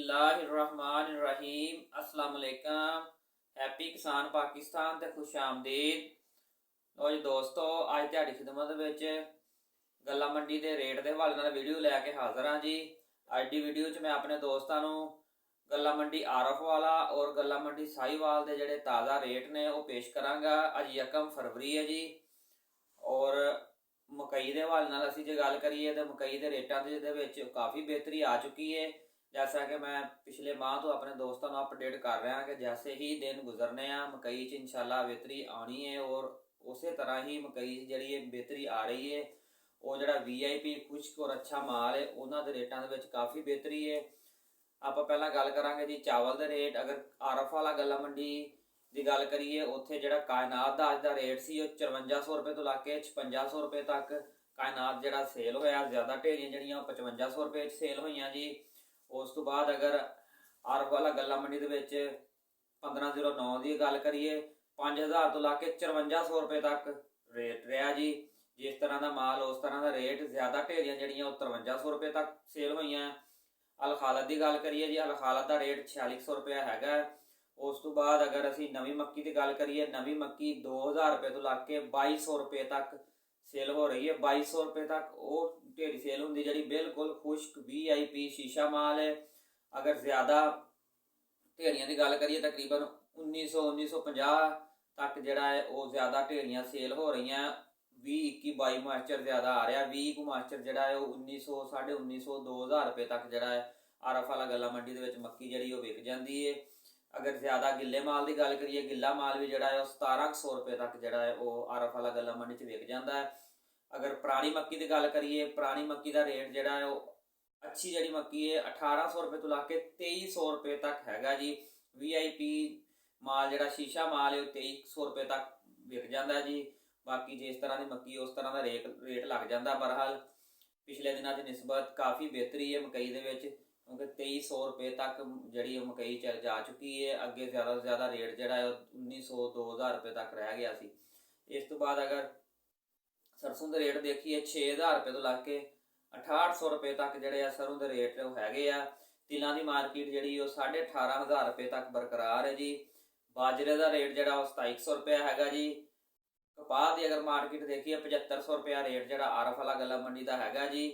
बिस्मिल्लाहिर्रहमानिर्रहीम अस्सलाम वालेकुम। हैप्पी किसान पाकिस्तान ते खुश आमदीद। लो जी दोस्तों, अज तुहाडी खिदमत विच गल्ला मंडी के रेट के हवाले नाल वीडियो लैके हाज़र हाँ जी। अज की वीडियो च मैं अपने दोस्तों नूं गल्ला मंडी आरफ वाला और गल्ला मंडी साहिवाल के जिहड़े ताज़ा रेट ने वो पेश करांगा। अज 1 फरवरी है जी और मकई के हवाले नाल असीं जे गल करिए तो मकई के रेटां दे काफ़ी बेहतरी आ चुकी है। जैसा कि मैं पिछले माह तो अपने दोस्तों को अपडेट कर रहा कि जैसे ही दिन गुजरने मकई इंशाल्लाह बेहतरी आनी है और उस तरह ही मकई जी बेहतरी आ रही है। वो जोड़ा VIP खुश्क और अच्छा माल है उन्होंने रेटों के काफ़ी बेहतरी है। आप पहला गल करांगे जी चावल के रेट। अगर आरफ वाला गल्ला मंडी की गल करिए उत्थे जोड़ा कायनात का अज का रेट से 5400 रुपये तो लाके 5600 रुपये तक कायनात जोड़ा सेल होया। ज़्यादा ढेरियां जड़ियाँ 5500 रुपये सेल हुई जी। उस तो बाद अगर आरफ वाला गल्ला मंडी के 1509 की गल करिए 5000 तो लाके 5400 रुपये तक रेट रहा जी। जिस तरह का माल उस तरह का रेट। ज़्यादा ढेरियां जड़ियाँ 5300 रुपये तक सेल हुई। अल खालत की गल करिए जी, अल खालत का रेट 4600 रुपया है। उस तो बाद अगर असी नवी मक्की की गल करिए, नवी मक्की 2000 रुपये तो लाके 2200 रुपये तक सेल हो रही है। 2200 रुपये तक वो ढेरी सेल होंगी जी, बिल्कुल खुश्क VIP शीशा माल है। अगर ज़्यादा ढेरियां की गल करिए तकरीबन 1900-1950 तक जोड़ा है वो ज़्यादा ढेरियां सेल हो रही हैं। 20-21-22 मॉइस्चर ज़्यादा आ रहा। 20 मॉइस्चर जोड़ा है वो 1900, 1950, 2000 रुपये तक जोड़ा है आरफ वाला गल्ला मंडी के मक्की जी विक जाती है। अगर ज़्यादा गिले माल की गल करिए, गिला माल भी जोड़ा है वो 1700 रुपये तक जोड़ा है वो आरफ वाला गल्ला मंडी विक जाता है। अगर पुरानी मक्की की गल करिए, पुरानी मक्की का रेट जोड़ा है वो अच्छी जी मक्की है 1800 रुपये तो लाके 2300 रुपये तक है जी। VIP माल जोड़ा शीशा माल है 2300 रुपये तक विक जाता जी। बाकी जिस तरह की मक्की उस तरह का रेट लग जाता। बहरहाल पिछले दिनों की निस्बत काफ़ी बेहतरी है मकई के, क्योंकि 2300 रुपये तक जी मकई चल जा चुकी है। अगे ज़्यादा से ज़्यादा रेट जोड़ा है 1900, 2000 रुपये तक रह गया सी। इस तो बाद अगर सरसों के रेट देखिए 6000 रुपये तो लाके 6800 रुपये तक जोड़े सरों के रेट वो है। तिलों की मार्केट जी 18500 रुपये तक बरकरार है जी। बाजरे का रेट जोड़ा 2700 रुपया है जी। कपाह की अगर मार्केट देखिए 7500 रुपया रेट जोड़ा आरफ वाला गल्ला मंडी का है जी।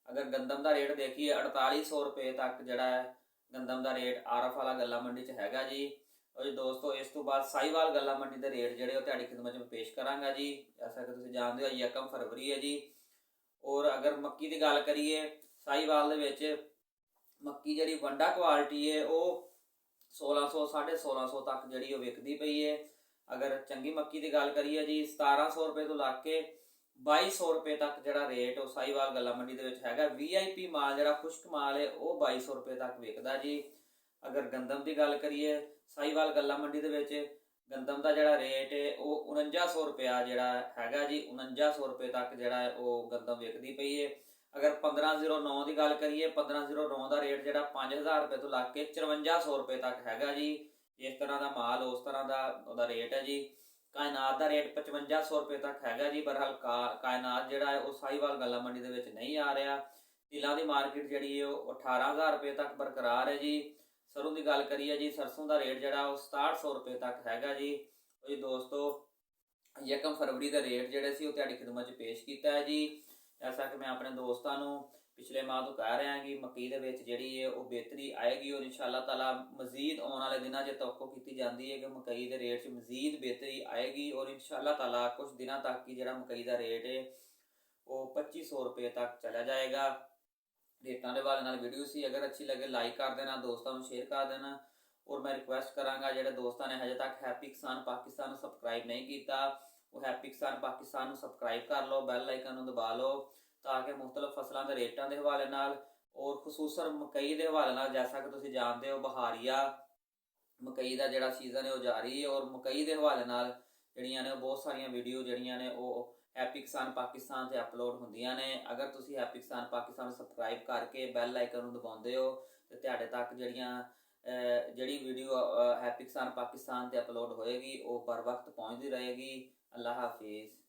अगर गंदम का रेट देखिए 4800 रुपये तक जोड़ा है गंदम का रेट आरफ वाला गल्ला मंडी है जी। और जी दोस्तों इस तो बाद साहिवाल गल्ला मंडी के रेट जोड़े तुहाडी खिदमत में पेश करांगा जी। जैसा कि तुम जानते हो 1 फरवरी है जी। और अगर मक्की की गल करिए साहिवाल मक्की जी वंडा क्वालिटी है वो 1600, 1650 तक जी विकती पई है। अगर चंगी मक्की की गल करिए जी 1700 रुपये तो लाके 2200 रुपये तक जोड़ा रेट वो साहिवाल गल्ला मंडी है। VIP माल जोड़ा खुश्क माल है वो 2200 रुपये तक विकता जी। अगर गंदम की गल करिए साहिवाल गल्ला मंडी गंदम का जोड़ा रेट है वो 4900 रुपया जोड़ा है जी। 4900 रुपये तक जोड़ा है वो गंदम विकती पई है। अगर 1509 की गल करिए 1509 का रेट जोड़ा 5000 रुपये तो लाके 5400 रुपये तक है जी। जिस तरह का माल उस तरह का रेट है जी। कायनात का रेट 5500 रुपये तक है जी। बहरहाल कायनात जोड़ा है वो साहिवाल गल्ला मंडी नहीं आ रहा। तिलों की मार्केट जी 18000 रुपये तक बरकरार है जी। सरों की गल करिए जी सरसों का रेट जोड़ा वो 6700 रुपये तक है जी। तो जी दोस्तों 1 फरवरी का रेट जोड़े से तुहाडी खिदमत पेश किया है जी। जैसा कि मैं अपने दोस्तों को पिछले माह तो कह रहा कि मकई जी है वो बेहतरी आएगी और इंशाअल्लाह ताला मजीद आने वाले दिनों से तवक्को की जाती है कि मकई के रेट मजीद बेहतरी आएगी और इंशाअल्लाह ताला कुछ दिनों तक की जो मकई का रेट है वो 2500 रुपये तक चला जाएगा। रेटों के हवाले वीडियो सी अगर अच्छी लगे लाइक कर देना, दोस्तों को शेयर कर देना। और मैं रिक्वेस्ट कराँगा जो दोस्तों ने हजे तक हैप्पी किसान पाकिस्तान सबसक्राइब नहीं किया वो हैप्पी किसान पाकिस्तान सबसक्राइब कर लो, बैल आइकन दबा लो ताकि मुख्तलिफ फसलों के रेटों के हवाले और खसूसन मकई के हवाले जैसा कि तुम जानते हो बहारिया मकई का जोड़ा सीजन है वो जारी है और मकई के हवाले जड़ियाँ ने बहुत सारिया वीडियो जड़ियाँ ने वो हैप्पी किसान पाकिस्तान से अपलोड होंदियां ने। अगर तुम हैप्पी किसान पाकिस्तान सबसक्राइब करके बैल आइकन दबाते हो तो तुहाडे तक जी वीडियो हैप्पी किसान पाकिस्तान से अपलोड होएगी वो बर वक्त पहुँचती रहेगी। अल्लाह हाफिज़।